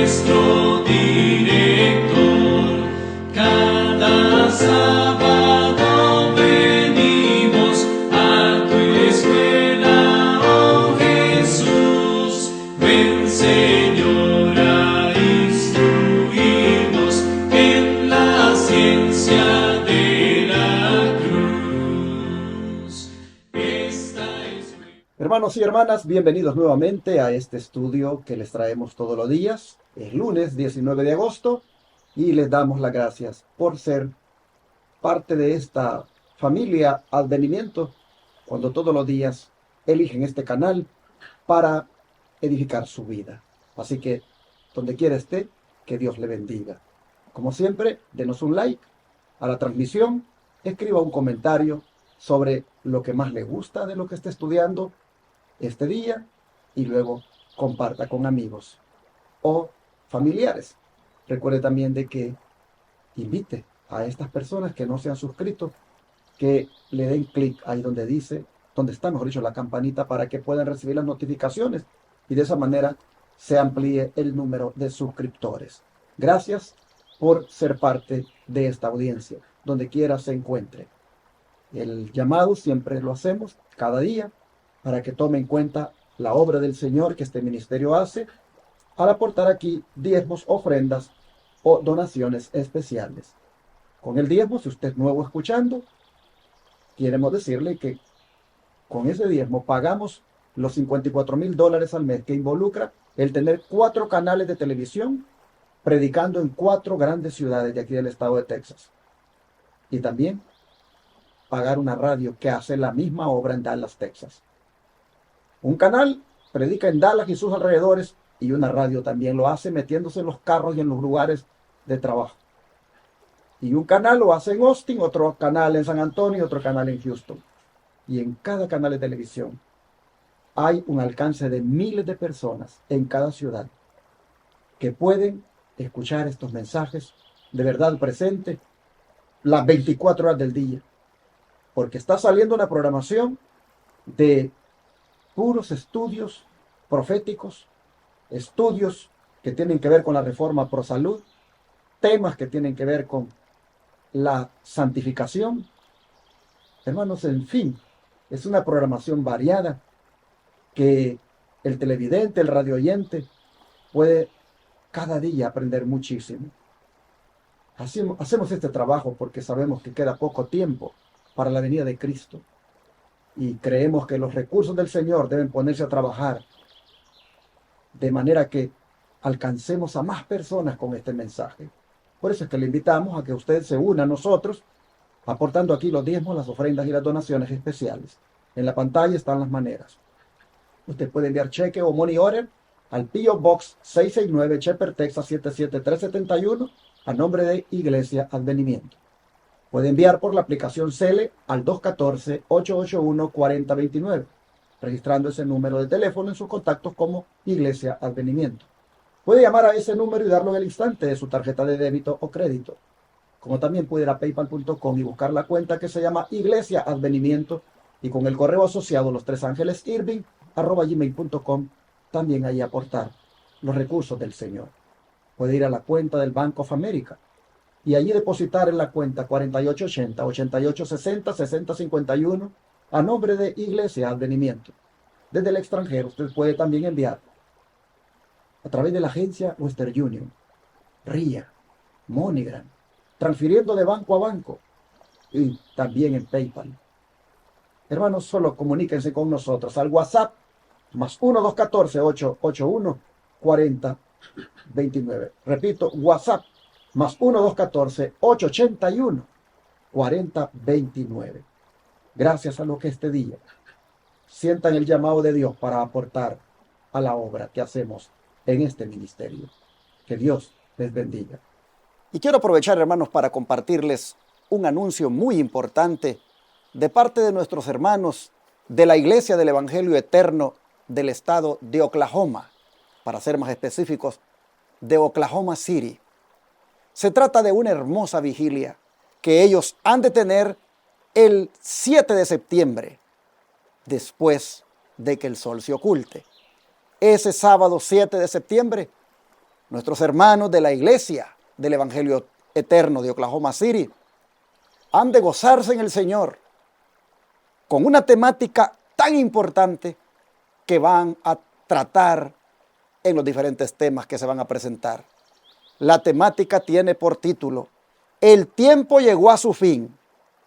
nuestro director. Cada sábado venimos a tu escuela, oh Jesús. Ven, Señor, a instruirnos en la ciencia de la cruz. Hermanos y hermanas, bienvenidos nuevamente a este estudio que les traemos todos los días, el lunes 19 de agosto, y les damos las gracias por ser parte de esta familia Advenimiento, cuando todos los días eligen este canal para edificar su vida. Así que, donde quiera esté, que Dios le bendiga. Como siempre, denos un like a la transmisión, escriba un comentario sobre lo que más le gusta de lo que esté estudiando este día y luego comparta con amigos o familiares. Recuerde también de que invite a estas personas que no se han suscrito, que le den clic ahí donde dice, donde está, mejor dicho, la campanita, para que puedan recibir las notificaciones y de esa manera se amplíe el número de suscriptores. Gracias por ser parte de esta audiencia, donde quiera se encuentre. El llamado siempre lo hacemos cada día para que tome en cuenta la obra del Señor que este ministerio hace al aportar aquí diezmos, ofrendas o donaciones especiales. Con el diezmo, si usted es nuevo escuchando, queremos decirle que con ese diezmo pagamos los $54,000 al mes que involucra el tener 4 canales de televisión predicando en 4 grandes ciudades de aquí del estado de Texas. Y también pagar una radio que hace la misma obra en Dallas, Texas. Un canal predica en Dallas y sus alrededores y una radio también lo hace metiéndose en los carros y en los lugares de trabajo. Y un canal lo hace en Austin, otro canal en San Antonio, otro canal en Houston. Y en cada canal de televisión hay un alcance de miles de personas en cada ciudad que pueden escuchar estos mensajes de verdad presente las 24 horas del día. Porque está saliendo una programación de puros estudios proféticos, estudios que tienen que ver con la reforma pro salud, temas que tienen que ver con la santificación. Hermanos, en fin, es una programación variada que el televidente, el radioyente puede cada día aprender muchísimo. Hacemos este trabajo porque sabemos que queda poco tiempo para la venida de Cristo. Y creemos que los recursos del Señor deben ponerse a trabajar de manera que alcancemos a más personas con este mensaje. Por eso es que le invitamos a que usted se una a nosotros, aportando aquí los diezmos, las ofrendas y las donaciones especiales. En la pantalla están las maneras. Usted puede enviar cheque o money order al P.O. Box 669, Shepherd, Texas 77371, a nombre de Iglesia Advenimiento. Puede enviar por la aplicación Cele al 214-881-4029, registrando ese número de teléfono en sus contactos como Iglesia Advenimiento. Puede llamar a ese número y darlo en el instante de su tarjeta de débito o crédito. Como también puede ir a paypal.com y buscar la cuenta que se llama Iglesia Advenimiento y con el correo asociado lostresangelesirving@gmail.com también ahí aportar los recursos del Señor. Puede ir a la cuenta del Bank of America y allí depositar en la cuenta 4880, 8860, 6051 a nombre de Iglesia Advenimiento. Desde el extranjero usted puede también enviar a través de la agencia Western Union, RIA, MoneyGram, transfiriendo de banco a banco y también en PayPal. Hermanos, solo comuníquense con nosotros al WhatsApp más 1-214-881-4029. Repito, WhatsApp más 1-214-881-4029. Gracias a lo que este día sientan el llamado de Dios para aportar a la obra que hacemos en este ministerio. Que Dios les bendiga. Y quiero aprovechar, hermanos, para compartirles un anuncio muy importante de parte de nuestros hermanos de la Iglesia del Evangelio Eterno del estado de Oklahoma, para ser más específicos, de Oklahoma City. Se trata de una hermosa vigilia que ellos han de tener el 7 de septiembre, después de que el sol se oculte. Ese sábado 7 de septiembre nuestros hermanos de la iglesia del Evangelio Eterno de Oklahoma City han de gozarse en el Señor con una temática tan importante que van a tratar en los diferentes temas que se van a presentar. La temática tiene por título: El tiempo llegó a su fin.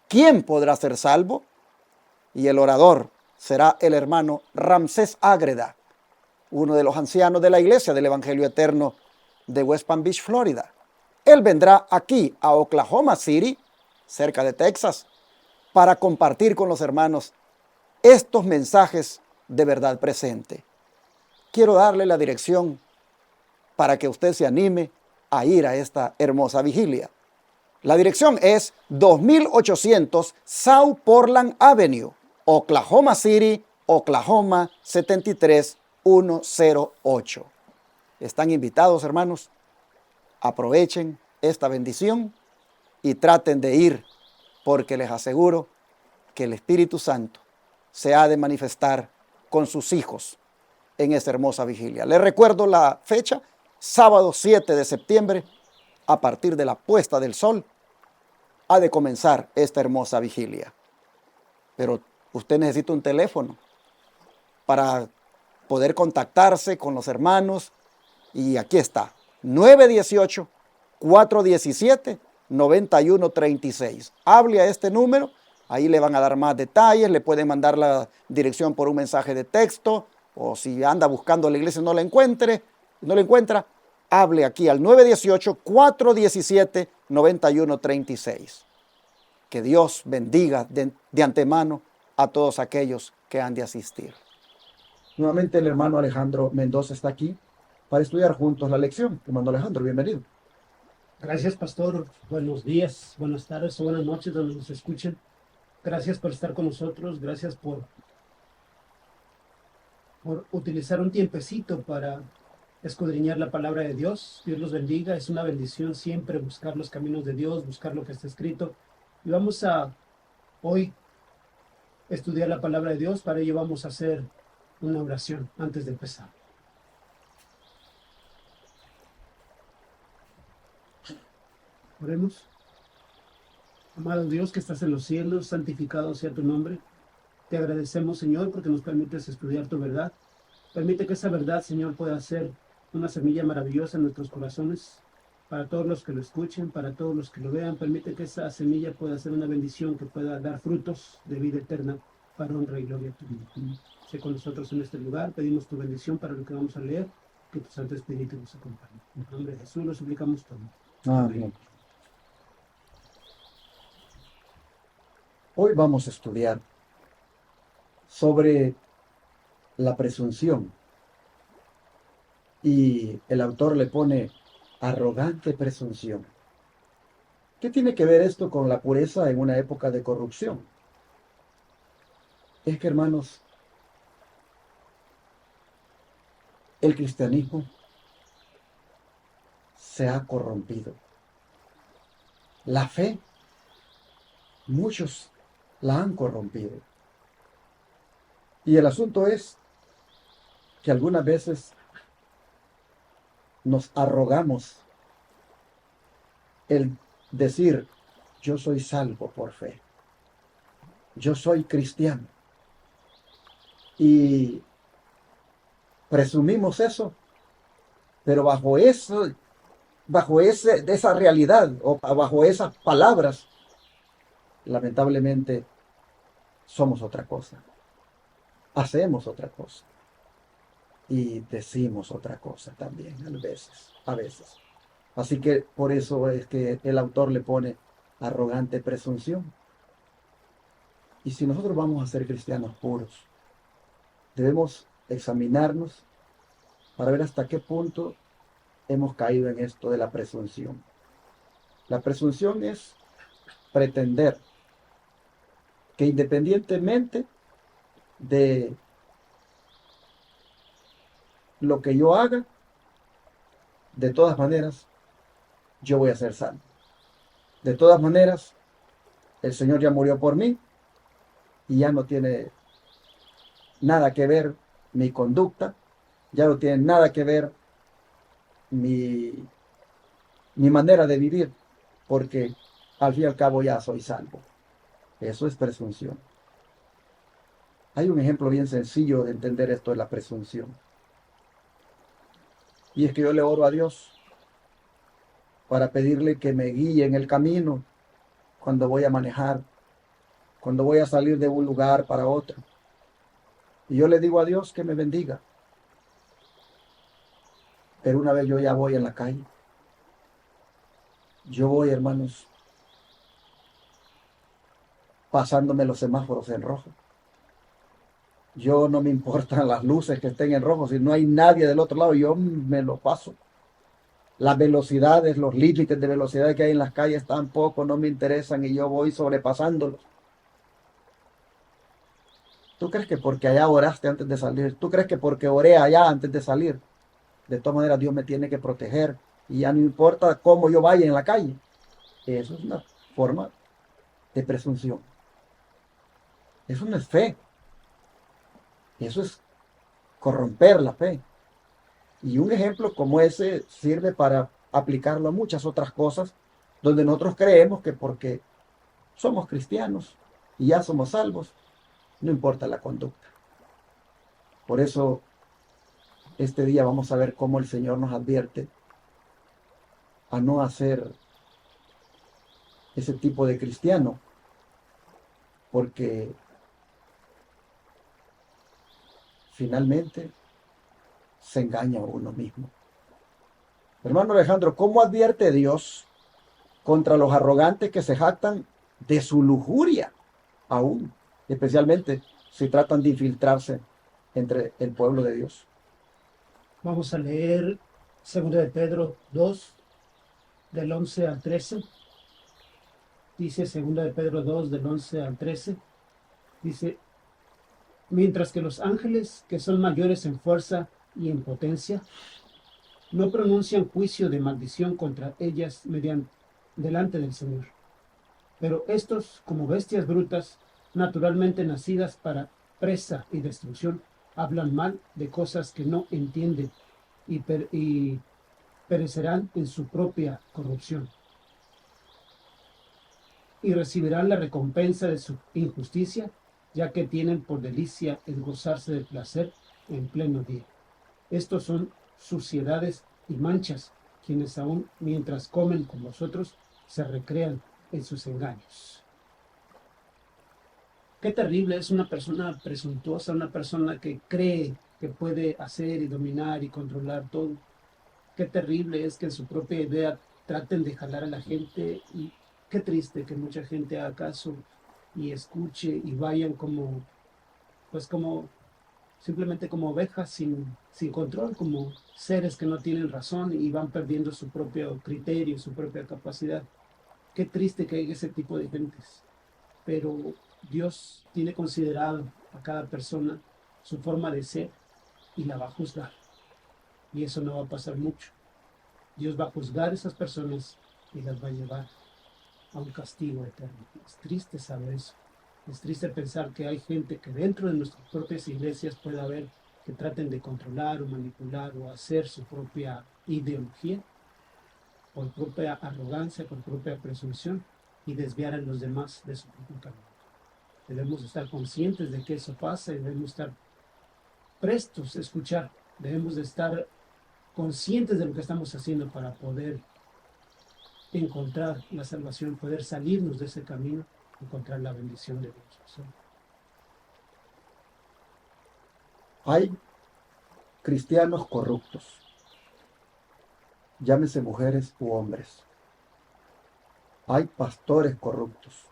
¿Quién podrá ser salvo? Y el orador será el hermano Ramsés Ágreda, uno de los ancianos de la iglesia del Evangelio Eterno de West Palm Beach, Florida. Él vendrá aquí a Oklahoma City, cerca de Texas, para compartir con los hermanos estos mensajes de verdad presente. Quiero darle la dirección para que usted se anime a ir a esta hermosa vigilia. La dirección es 2800 South Portland Avenue, Oklahoma City, Oklahoma 73108. Están invitados, hermanos. Aprovechen esta bendición y traten de ir, porque les aseguro que el Espíritu Santo se ha de manifestar con sus hijos en esta hermosa vigilia. Les recuerdo la fecha: sábado 7 de septiembre, a partir de la puesta del sol, ha de comenzar esta hermosa vigilia. Pero usted necesita un teléfono para poder contactarse con los hermanos, y aquí está: 918-417-9136. Hable a este número, ahí le van a dar más detalles, le pueden mandar la dirección por un mensaje de texto, o si anda buscando la iglesia y no la encuentra, hable aquí al 918-417-9136. Que Dios bendiga de antemano a todos aquellos que han de asistir. Nuevamente el hermano Alejandro Mendoza está aquí para estudiar juntos la lección. Hermano Alejandro, bienvenido. Gracias, pastor. Buenos días, buenas tardes o buenas noches donde nos escuchen. Gracias por estar con nosotros. Gracias por utilizar un tiempecito para escudriñar la palabra de Dios. Dios los bendiga. Es una bendición siempre buscar los caminos de Dios, buscar lo que está escrito. Y vamos a hoy estudiar la palabra de Dios. Para ello vamos a hacer una oración antes de empezar. Oremos. Amado Dios que estás en los cielos, santificado sea tu nombre. Te agradecemos, Señor, porque nos permites estudiar tu verdad. Permite que esa verdad, Señor, pueda ser una semilla maravillosa en nuestros corazones, para todos los que lo escuchen, para todos los que lo vean. Permite que esa semilla pueda ser una bendición que pueda dar frutos de vida eterna para honra y gloria a tu vida. Sé con nosotros en este lugar. Pedimos tu bendición para lo que vamos a leer. Que tu Santo Espíritu nos acompañe. En nombre de Jesús lo suplicamos todo. Amén. Hoy vamos a estudiar sobre la presunción, y el autor le pone arrogante presunción. ¿Qué tiene que ver esto con la pureza en una época de corrupción? Es que, hermanos, el cristianismo se ha corrompido. La fe, muchos la han corrompido. Y el asunto es que algunas veces nos arrogamos el decir: yo soy salvo por fe, yo soy cristiano. Y presumimos eso, pero bajo esa realidad, o bajo esas palabras, lamentablemente somos otra cosa, hacemos otra cosa y decimos otra cosa también a veces. Así que por eso es que el autor le pone arrogante presunción. Y si nosotros vamos a ser cristianos puros, debemos examinarnos para ver hasta qué punto hemos caído en esto de la presunción. La presunción es pretender que independientemente de lo que yo haga, de todas maneras, yo voy a ser salvo. De todas maneras, el Señor ya murió por mí y ya no tiene nada que ver mi conducta, ya no tiene nada que ver mi, mi manera de vivir, porque al fin y al cabo ya soy salvo. Eso es presunción. Hay un ejemplo bien sencillo de entender esto de la presunción. Y es que yo le oro a Dios para pedirle que me guíe en el camino cuando voy a manejar, cuando voy a salir de un lugar para otro. Y yo le digo a Dios que me bendiga. Pero una vez yo ya voy en la calle, yo voy, hermanos, pasándome los semáforos en rojo. Yo no me importan las luces que estén en rojo, si no hay nadie del otro lado, yo me lo paso. Las velocidades, los límites de velocidad que hay en las calles tampoco no me interesan y yo voy sobrepasándolos. ¿Tú crees que porque allá oraste antes de salir? ¿Tú crees que porque oré allá antes de salir? De todas maneras, Dios me tiene que proteger y ya no importa cómo yo vaya en la calle. Eso es una forma de presunción. Eso no es fe. Eso es corromper la fe. Y un ejemplo como ese sirve para aplicarlo a muchas otras cosas donde nosotros creemos que porque somos cristianos y ya somos salvos, no importa la conducta. Por eso este día vamos a ver cómo el Señor nos advierte a no hacer ese tipo de cristiano, porque finalmente se engaña a uno mismo. Hermano Alejandro, ¿cómo advierte Dios contra los arrogantes que se jactan de su lujuria aún, especialmente si tratan de infiltrarse entre el pueblo de Dios? Vamos a leer 2 de Pedro 2, del 11 al 13. Dice 2 de Pedro 2, del 11 al 13. Dice, mientras que los ángeles, que son mayores en fuerza y en potencia, no pronuncian juicio de maldición contra ellas delante del Señor. Pero estos, como bestias brutas, naturalmente nacidas para presa y destrucción, hablan mal de cosas que no entienden y perecerán en su propia corrupción. Y recibirán la recompensa de su injusticia, ya que tienen por delicia el gozarse del placer en pleno día. Estos son suciedades y manchas, quienes aún mientras comen con vosotros se recrean en sus engaños. Qué terrible es una persona presuntuosa, una persona que cree que puede hacer y dominar y controlar todo. Qué terrible es que en su propia idea traten de jalar a la gente, y qué triste que mucha gente haga caso y escuche y vayan como simplemente como ovejas sin control, como seres que no tienen razón y van perdiendo su propio criterio, su propia capacidad. Qué triste que haya ese tipo de gentes. Pero Dios tiene considerado a cada persona su forma de ser y la va a juzgar. Y eso no va a pasar mucho. Dios va a juzgar a esas personas y las va a llevar a un castigo eterno. Es triste saber eso. Es triste pensar que hay gente que dentro de nuestras propias iglesias puede haber que traten de controlar o manipular o hacer su propia ideología, por propia arrogancia, por propia presunción, y desviar a los demás de su propio camino. Debemos estar conscientes de que eso pasa y debemos estar prestos a escuchar. Debemos de estar conscientes de lo que estamos haciendo para poder encontrar la salvación, poder salirnos de ese camino, encontrar la bendición de Dios. ¿Sí? Hay cristianos corruptos, llámese mujeres u hombres. Hay pastores corruptos.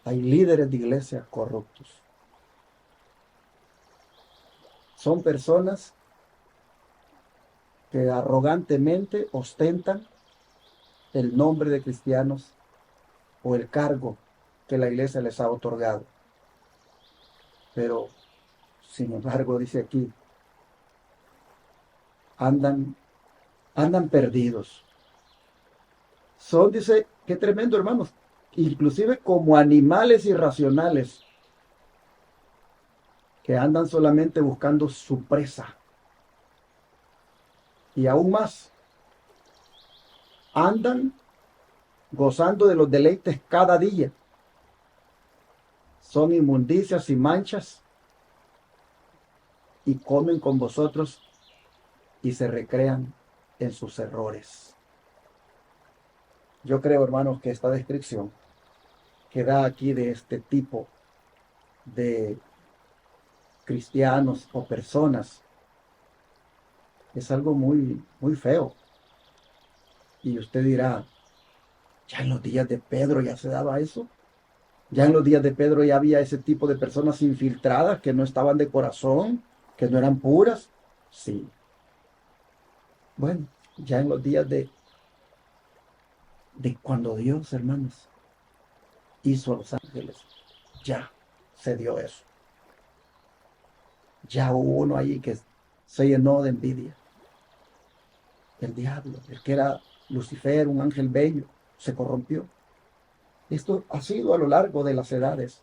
Hay líderes de iglesia corruptos. Son personas que arrogantemente ostentan el nombre de cristianos o el cargo que la iglesia les ha otorgado. Pero, sin embargo, dice aquí, andan perdidos. Son, dice, qué tremendo, hermanos, inclusive como animales irracionales que andan solamente buscando su presa. Y aún más, andan gozando de los deleites cada día. Son inmundicias y manchas y comen con vosotros y se recrean en sus errores. Yo creo, hermanos, que esta descripción que da aquí de este tipo de cristianos o personas es algo muy, muy feo. Y usted dirá, ya en los días de Pedro ya se daba eso. Ya en los días de Pedro ya había ese tipo de personas infiltradas que no estaban de corazón, que no eran puras. Sí. Bueno, ya en los días de cuando Dios, hermanos, hizo a los ángeles, ya se dio eso. Ya hubo uno ahí que se llenó de envidia. El diablo, el que era Lucifer, un ángel bello, se corrompió. Esto ha sido a lo largo de las edades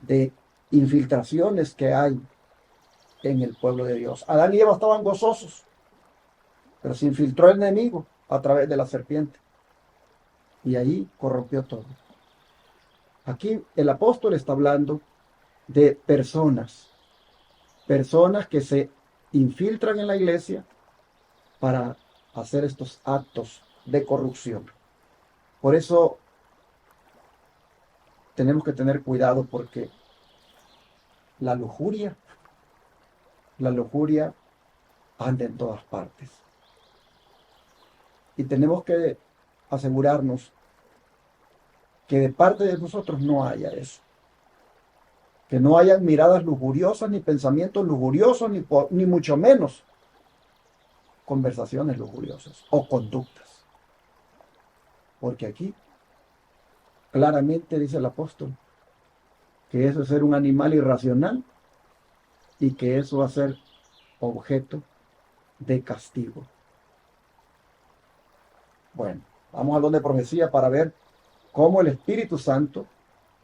de infiltraciones que hay en el pueblo de Dios. Adán y Eva estaban gozosos, pero se infiltró el enemigo a través de la serpiente y ahí corrompió todo. Aquí el apóstol está hablando de personas que se infiltran en la iglesia para hacer estos actos de corrupción. Por eso tenemos que tener cuidado porque la lujuria, la lujuria anda en todas partes. Y tenemos que asegurarnos que de parte de nosotros no haya eso. Que no hayan miradas lujuriosas, ni pensamientos lujuriosos, ni mucho menos conversaciones lujuriosas o conductas. Porque aquí claramente dice el apóstol que eso es ser un animal irracional y que eso va a ser objeto de castigo. Bueno, vamos al don de profecía para ver cómo el Espíritu Santo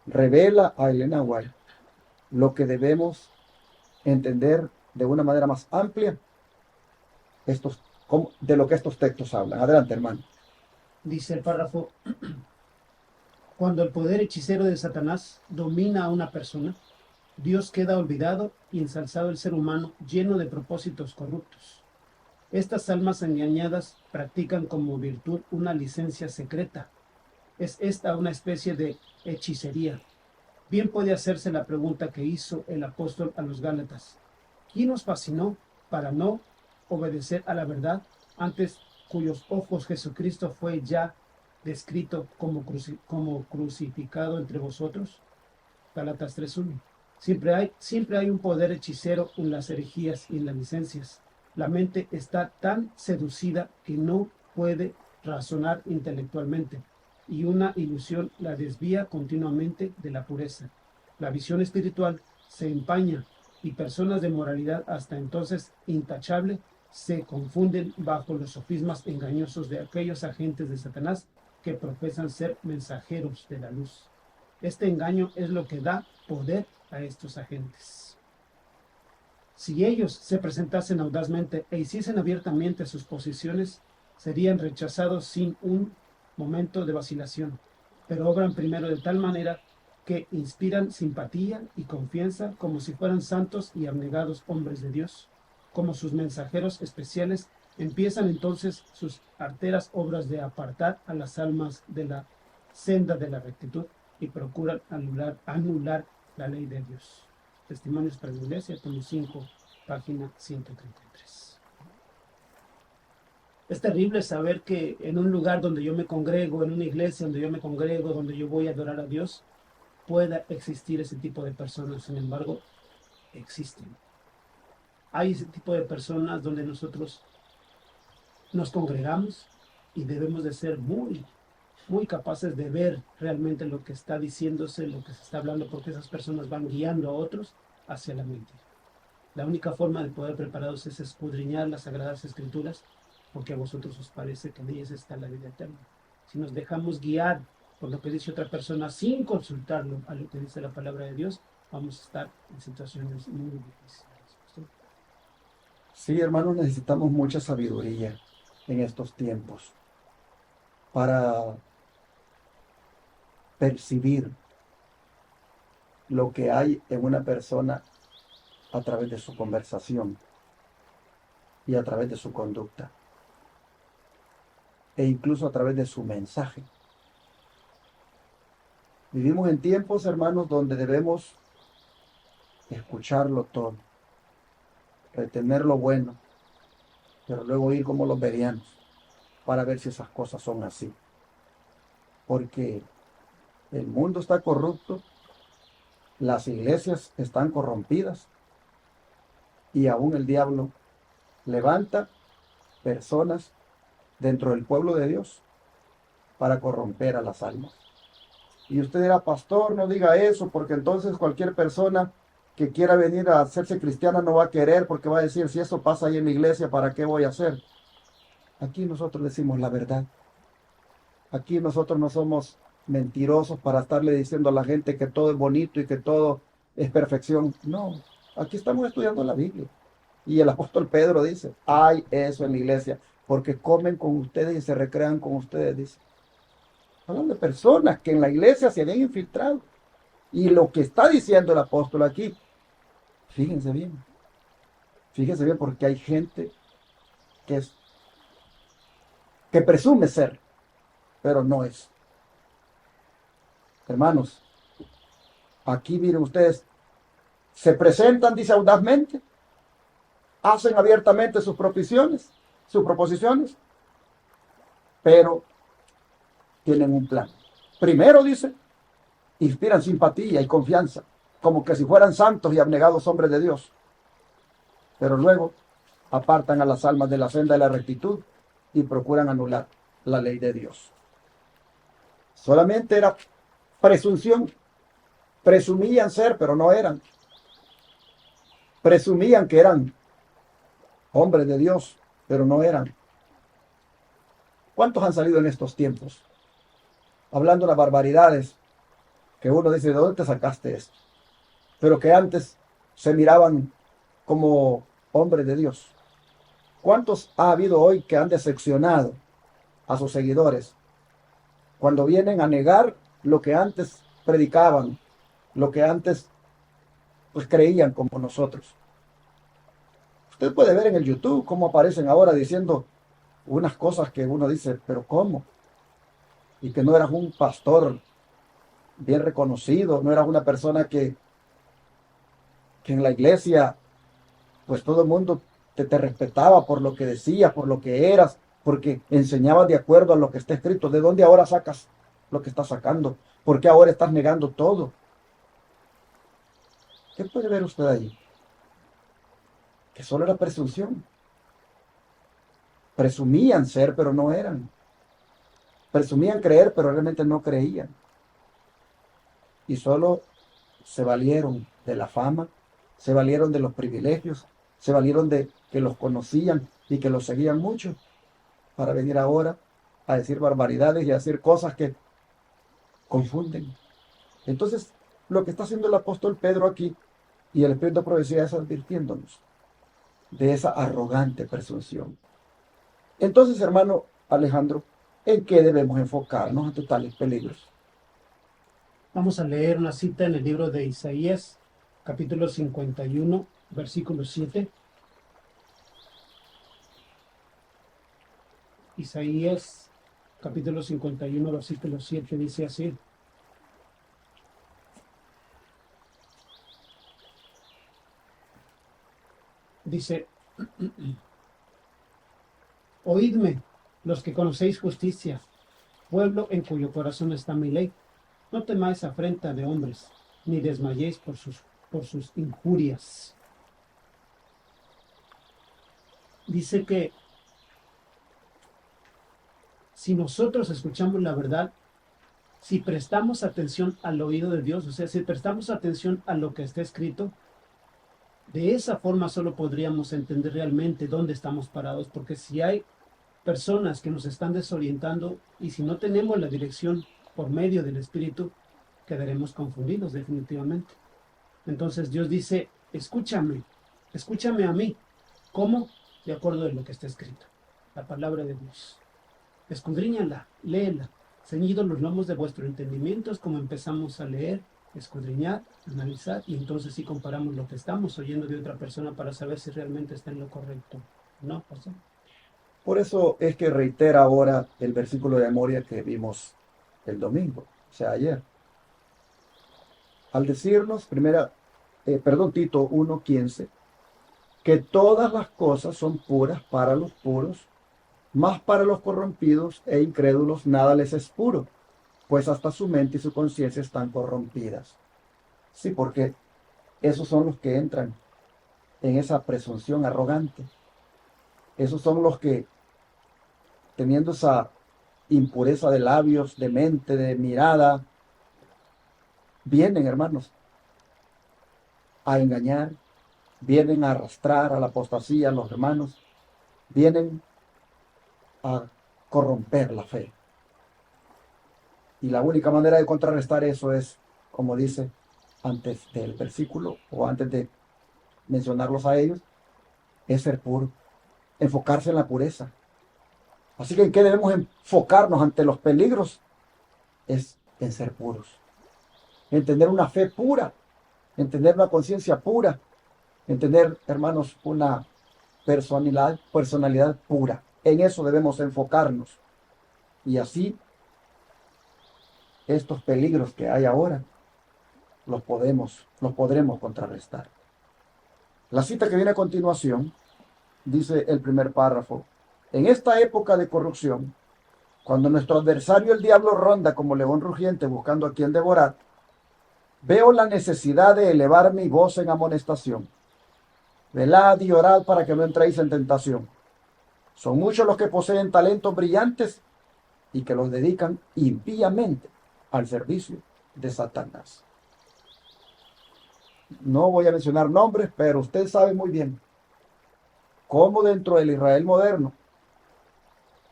revela a Elena White lo que debemos entender de una manera más amplia de lo que estos textos hablan. Adelante, hermano. Dice el párrafo, cuando el poder hechicero de Satanás domina a una persona, Dios queda olvidado y ensalzado el ser humano lleno de propósitos corruptos. Estas almas engañadas practican como virtud una licencia secreta. Es esta una especie de hechicería. Bien puede hacerse la pregunta que hizo el apóstol a los Gálatas. ¿Quién nos fascinó para no obedecer a la verdad, antes cuyos ojos Jesucristo fue ya descrito como crucificado entre vosotros? Gálatas 3:1. Siempre hay un poder hechicero en las herejías y en las licencias. La mente está tan seducida que no puede razonar intelectualmente, y una ilusión la desvía continuamente de la pureza. La visión espiritual se empaña y personas de moralidad hasta entonces intachable se confunden bajo los sofismas engañosos de aquellos agentes de Satanás que profesan ser mensajeros de la luz. Este engaño es lo que da poder a estos agentes. Si ellos se presentasen audazmente e hiciesen abiertamente sus posiciones, serían rechazados sin un momento de vacilación, pero obran primero de tal manera que inspiran simpatía y confianza como si fueran santos y abnegados hombres de Dios. Como sus mensajeros especiales, empiezan entonces sus arteras obras de apartar a las almas de la senda de la rectitud y procuran anular la ley de Dios. Testimonios para la Iglesia, tomo 5, página 133. Es terrible saber que en un lugar donde yo me congrego, en una iglesia donde yo me congrego, donde yo voy a adorar a Dios, pueda existir ese tipo de personas. Sin embargo, existen. Hay ese tipo de personas donde nosotros nos congregamos y debemos de ser muy capaces de ver realmente lo que está diciéndose, lo que se está hablando, porque esas personas van guiando a otros hacia la mentira. La única forma de poder preparados es escudriñar las Sagradas Escrituras, porque a vosotros os parece que en ellas está la vida eterna. Si nos dejamos guiar por lo que dice otra persona sin consultarlo a lo que dice la palabra de Dios, vamos a estar en situaciones muy difíciles. Sí, hermanos, necesitamos mucha sabiduría en estos tiempos para percibir lo que hay en una persona a través de su conversación y a través de su conducta e incluso a través de su mensaje. Vivimos en tiempos, hermanos, donde debemos escucharlo todo, retener lo bueno, pero luego ir como los verianos para ver si esas cosas son así. Porque el mundo está corrupto, las iglesias están corrompidas y aún el diablo levanta personas dentro del pueblo de Dios para corromper a las almas. Y usted dirá, pastor, no diga eso, porque entonces cualquier persona que quiera venir a hacerse cristiana no va a querer, porque va a decir, si eso pasa ahí en la iglesia, ¿para qué voy a hacer? Aquí nosotros decimos la verdad. Aquí nosotros no somos mentirosos para estarle diciendo a la gente que todo es bonito y que todo es perfección. No, aquí estamos estudiando la Biblia. Y el apóstol Pedro dice, hay eso en la iglesia, porque comen con ustedes y se recrean con ustedes, dice. Hablan de personas que en la iglesia se habían infiltrado. Y lo que está diciendo el apóstol aquí, fíjense bien porque hay gente que, que presume ser, pero no es. Hermanos, aquí miren ustedes, se presentan, dice audazmente, hacen abiertamente sus proposiciones, pero tienen un plan. Primero, dice, inspiran simpatía y confianza, como que si fueran santos y abnegados hombres de Dios. Pero luego apartan a las almas de la senda de la rectitud y procuran anular la ley de Dios. Solamente era presunción. Presumían ser, pero no eran. Presumían que eran hombres de Dios, pero no eran. ¿Cuántos han salido en estos tiempos? Hablando unas barbaridades que uno dice, ¿de dónde te sacaste esto? Pero que antes se miraban como hombres de Dios. ¿Cuántos ha habido hoy que han decepcionado a sus seguidores cuando vienen a negar lo que antes predicaban, lo que antes pues creían como nosotros? Usted puede ver en el YouTube cómo aparecen ahora diciendo unas cosas que uno dice, pero ¿cómo? Y que no eras un pastor bien reconocido, no eras una persona que en la iglesia pues todo el mundo te respetaba por lo que decías, por lo que eras, porque enseñabas de acuerdo a lo que está escrito. ¿De dónde ahora sacas lo que estás sacando? ¿Por qué ahora estás negando todo? ¿Qué puede ver usted ahí? Que solo era presunción. Presumían ser, pero no eran. Presumían creer, pero realmente no creían. Y solo se valieron de la fama, se valieron de los privilegios, se valieron de que los conocían y que los seguían mucho, para venir ahora a decir barbaridades y a decir cosas que confunden. Entonces, lo que está haciendo el apóstol Pedro aquí y el Espíritu de Profecía es advirtiéndonos de esa arrogante presunción. Entonces, hermano Alejandro, ¿en qué debemos enfocarnos ante tales peligros? Vamos a leer una cita en el libro de Isaías, capítulo 51, versículo 7. Isaías, capítulo 51, versículo 7, dice así. Dice, oídme, los que conocéis justicia, pueblo en cuyo corazón está mi ley. No temáis afrenta de hombres, ni desmayéis por sus injurias. Dice que si nosotros escuchamos la verdad, si prestamos atención al oído de Dios, o sea, si prestamos atención a lo que está escrito, de esa forma solo podríamos entender realmente dónde estamos parados, porque si hay personas que nos están desorientando y si no tenemos la dirección por medio del Espíritu, quedaremos confundidos definitivamente. Entonces Dios dice, escúchame a mí, ¿Cómo? De acuerdo a lo que está escrito, la palabra de Dios. Escudriñala, léela. Ceñidos los lomos de vuestro entendimiento es como empezamos a leer, escudriñar, analizar, y entonces sí comparamos lo que estamos oyendo de otra persona para saber si realmente está en lo correcto. ¿No, pastor? Por eso es que reitera ahora el versículo de memoria que vimos el domingo, o sea, ayer. Al decirnos, Tito 1:15, que todas las cosas son puras para los puros, mas para los corrompidos e incrédulos nada les es puro, pues hasta su mente y su conciencia están corrompidas. Sí, porque esos son los que entran en esa presunción arrogante. Esos son los que, teniendo esa impureza de labios, de mente, de mirada, vienen, hermanos, a engañar, vienen a arrastrar a la apostasía a los hermanos, vienen a corromper la fe. Y la única manera de contrarrestar eso es, como dice antes del versículo o antes de mencionarlos a ellos, es ser puro, enfocarse en la pureza. Así que ¿en qué debemos enfocarnos ante los peligros? Es en ser puros, en tener una fe pura, en tener una conciencia pura, en tener, hermanos, una personalidad pura. En eso debemos enfocarnos. Y así, estos peligros que hay ahora, los podremos contrarrestar. La cita que viene a continuación, dice el primer párrafo: en esta época de corrupción, cuando nuestro adversario el diablo ronda como león rugiente buscando a quien devorar, veo la necesidad de elevar mi voz en amonestación. Velad y orad para que no entréis en tentación. Son muchos los que poseen talentos brillantes y que los dedican impíamente al servicio de Satanás. No voy a mencionar nombres, pero usted sabe muy bien cómo dentro del Israel moderno,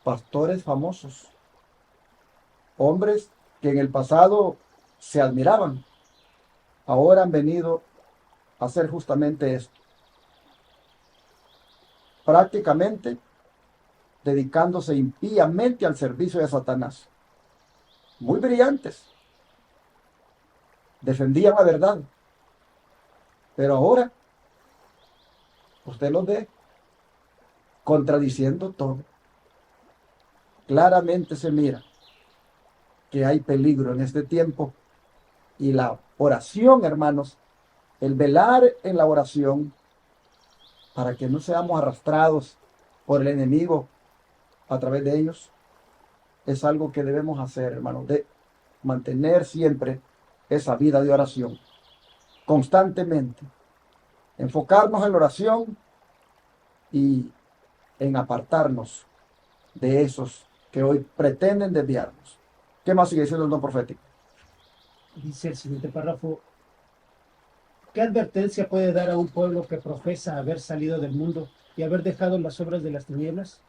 pastores famosos, hombres que en el pasado se admiraban, ahora han venido a hacer justamente esto. Prácticamente dedicándose impíamente al servicio de Satanás. Muy brillantes. Defendían la verdad. Pero ahora usted los ve contradiciendo todo. Claramente se mira que hay peligro en este tiempo, y la oración, hermanos, el velar en la oración para que no seamos arrastrados por el enemigo a través de ellos, es algo que debemos hacer, hermanos, de mantener siempre esa vida de oración, constantemente, enfocarnos en la oración y en apartarnos de esos que hoy pretenden desviarnos. ¿Qué más sigue diciendo el don profético? Dice el siguiente párrafo: ¿qué advertencia puede dar a un pueblo que profesa haber salido del mundo y haber dejado las obras de las tinieblas?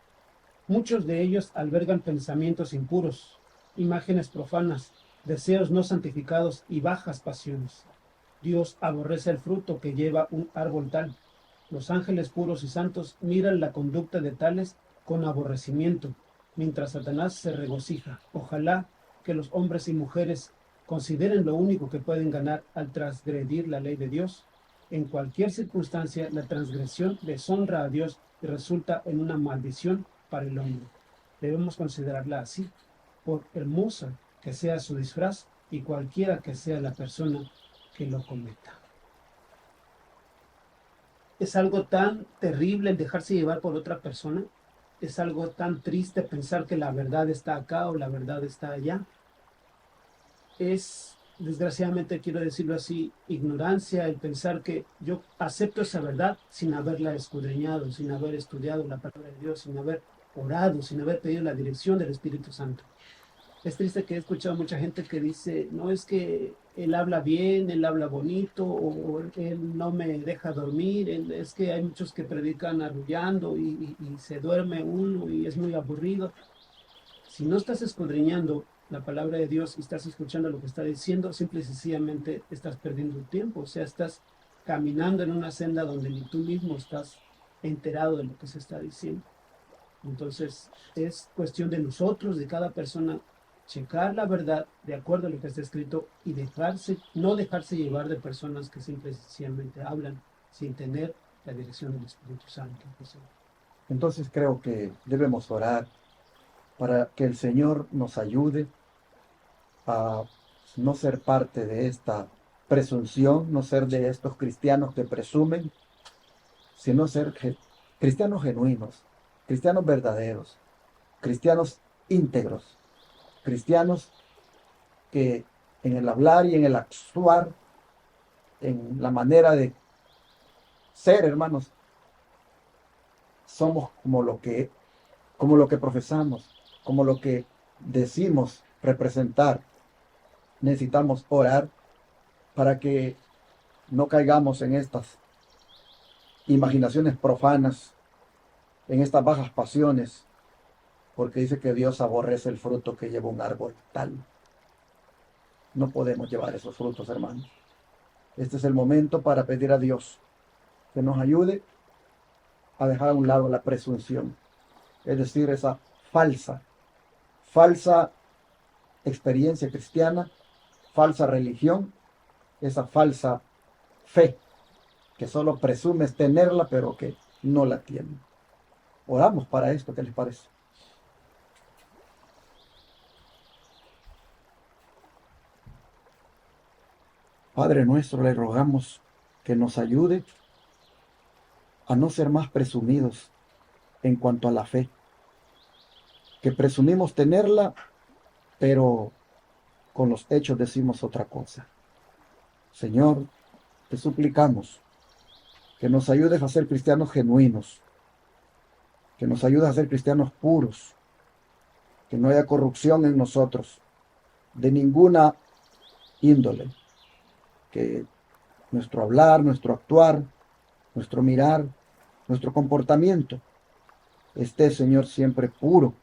Muchos de ellos albergan pensamientos impuros, imágenes profanas, deseos no santificados y bajas pasiones. Dios aborrece el fruto que lleva un árbol tal. Los ángeles puros y santos miran la conducta de tales con aborrecimiento, mientras Satanás se regocija. Ojalá que los hombres y mujeres consideren lo único que pueden ganar al transgredir la ley de Dios. En cualquier circunstancia, la transgresión deshonra a Dios y resulta en una maldición para el hombre. Debemos considerarla así, por hermosa que sea su disfraz y cualquiera que sea la persona que lo cometa. Es algo tan terrible el dejarse llevar por otra persona. Es algo tan triste pensar que la verdad está acá o la verdad está allá. Es, desgraciadamente, quiero decirlo así, ignorancia el pensar que yo acepto esa verdad sin haberla escudriñado, sin haber estudiado la palabra de Dios, sin haber orado, sin haber pedido la dirección del Espíritu Santo. Es triste que he escuchado mucha gente que dice: no, es que él habla bien, él habla bonito, o él no me deja dormir. Es que hay muchos que predican arrullando y se duerme uno y es muy aburrido. Si no estás escudriñando la palabra de Dios y estás escuchando lo que está diciendo, simple y sencillamente estás perdiendo el tiempo. O sea, estás caminando en una senda donde ni tú mismo estás enterado de lo que se está diciendo. Entonces, es cuestión de nosotros, de cada persona, checar la verdad de acuerdo a lo que está escrito y no dejarse llevar de personas que simple y sencillamente hablan sin tener la dirección del Espíritu Santo. Entonces creo que debemos orar para que el Señor nos ayude a no ser parte de esta presunción, no ser de estos cristianos que presumen, sino ser cristianos genuinos, cristianos verdaderos, cristianos íntegros, cristianos que en el hablar y en el actuar, en la manera de ser, hermanos, somos como lo que profesamos, como lo que decimos representar. Necesitamos orar para que no caigamos en estas imaginaciones profanas, en estas bajas pasiones, porque dice que Dios aborrece el fruto que lleva un árbol tal. No podemos llevar esos frutos, hermanos. Este es el momento para pedir a Dios que nos ayude a dejar a un lado la presunción, es decir, esa falsa experiencia cristiana, falsa religión, esa falsa fe que solo presumes tenerla, pero que no la tiene. Oramos para esto, ¿qué les parece? Padre nuestro, le rogamos que nos ayude a no ser más presumidos en cuanto a la fe, que presumimos tenerla, pero con los hechos decimos otra cosa. Señor, te suplicamos que nos ayudes a ser cristianos genuinos, que nos ayudes a ser cristianos puros, que no haya corrupción en nosotros, de ninguna índole, que nuestro hablar, nuestro actuar, nuestro mirar, nuestro comportamiento esté, Señor, siempre puro,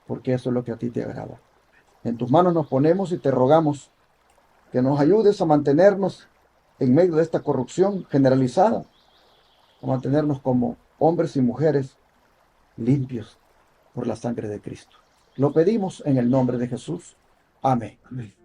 porque eso es lo que a ti te agrada. En tus manos nos ponemos y te rogamos que nos ayudes a mantenernos en medio de esta corrupción generalizada, a mantenernos como hombres y mujeres limpios por la sangre de Cristo. Lo pedimos en el nombre de Jesús. Amén. Amén.